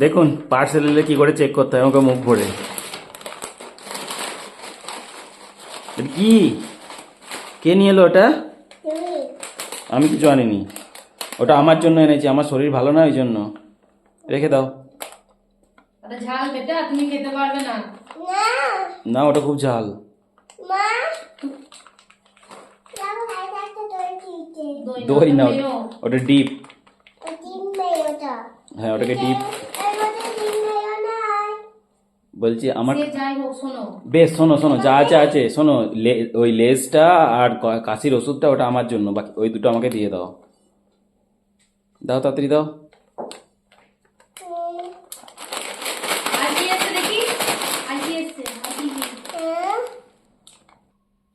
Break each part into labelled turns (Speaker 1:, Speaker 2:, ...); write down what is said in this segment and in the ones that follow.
Speaker 1: দেখুন পার্সেল এলে কি করে চেক করতে হয় আমাকে মুখ ভরে। এটা কি? কে নিয়ে এলো ওটা? আমি কিছু আনিনি, ওটা আমার জন্য এনেছি, আমার শরীর ভালো না ওই জন্য। রেখে দাও।
Speaker 2: ওটা ঝাল বেটা, তুমি খেতে পারবে না।
Speaker 1: না ওটা খুব ঝাল। দই না, ওটা ডিপ। হ্যাঁ ওটাকে ডিপ বলছি আমার।
Speaker 2: সে যাই হোক, শোনো।
Speaker 1: বেশ শোনো শোনো, যা আছে আছে শোনো, ওই লেজটা আর কাশির ওষুধটা ওটা আমার জন্য, বাকি ওই দুটো আমাকে দিয়ে দাও। দাও তাড়াতাড়ি দাও।
Speaker 2: আর কি আছে দেখি, আর কি আছে, আর কি কি?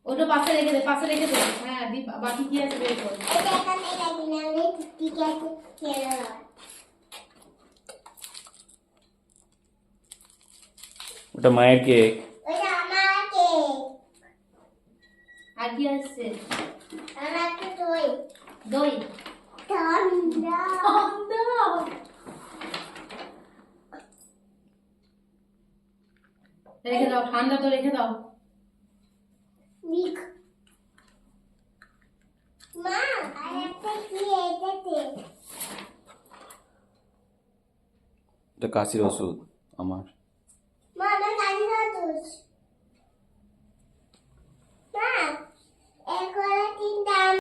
Speaker 2: ওটা পাশে রেখে দে, পাশে রেখে দে। হ্যাঁ বাকি কি আছে বের কর।
Speaker 1: ওটা মায়ের কেক।
Speaker 2: আর কি আছে? দই। ঠান্ডা। রেখে দাও, ঠান্ডা তো রেখে দাও।
Speaker 1: এটা কাশির ওষুধ আমার।